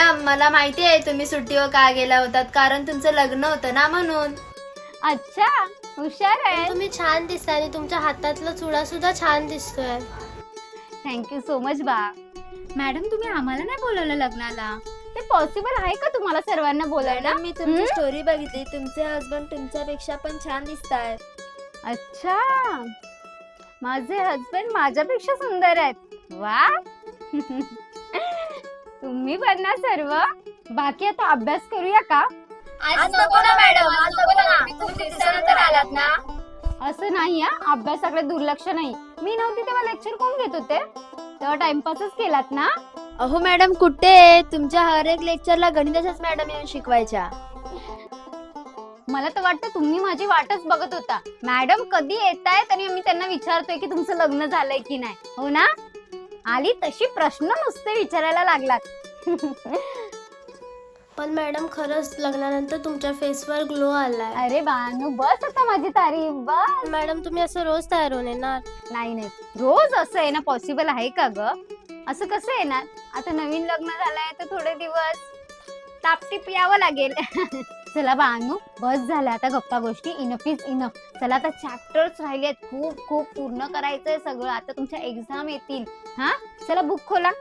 Madam मला माहिती आहे तुम्ही सुट्टीवर का गेला होतात, कारण तुमचं लग्न होतं ना म्हणून. अच्छा, हुशार आहे. तुम्ही छान दिसताय आणि तुमच्या हातातला चुडा सुद्धा छान दिसतोय. थँक्यू सो मच बा. मॅडम तुम्ही आम्हाला नाही बोलवलं लग्नाला, ते पॉसिबल आहे का तुम्हाला सर्वांना बोलायला? मी तुमची स्टोरी बघितली, तुमचे हसबंड तुमच्यापेक्षा पण छान दिसतायत. अच्छा, माझे हसबंड माझ्यापेक्षा सुंदर आहेत. वा तुम्ही पण ना सर्व. बाकी आता अभ्यास करूया का? आज नको ना मॅडम, आज नको ना. खूप दिवसानंतर आलात ना. असं नाही हा, अभ्यासाकडे दुर्लक्ष नाही. मी नव्हती तेव्हा लेक्चर कोण घेत होते? तेव्हा टाइमपासच केलात ना. अहो मॅडम कुठे, तुमच्या हर एक लेक्चरला गणिताच्याच मॅडम येऊन शिकवायच्या. मला तर वाटतं तुम्ही माझी वाटच बघत होता. मॅडम कधी येतायत आणि मी त्यांना विचारतोय की तुमचं लग्न झालंय की नाही. हो ना, आली तशी प्रश्न नुसते विचारायला लागलात. पण मॅडम खरंच लग्नानंतर तुमच्या फेसवर ग्लो आलाय. अरे बानू बस आता माझी तारीफ बस. मॅडम तुम्ही असं रोज तयार होऊन येणार? नाही नाही, रोज असं येणं पॉसिबल आहे का ग? असं कसं येणार? आता नवीन लग्न झालंय तर थोडे दिवस टापटीप यावं लागेल. चला बानू बस झालं आता गप्पा गोष्टी. Enough is enough. चला आता चॅप्टर्स राहिलेत, खूप खूप पूर्ण करायचंय सगळं. आता तुमच्या एक्झाम येतील. हा चला बुक खोला.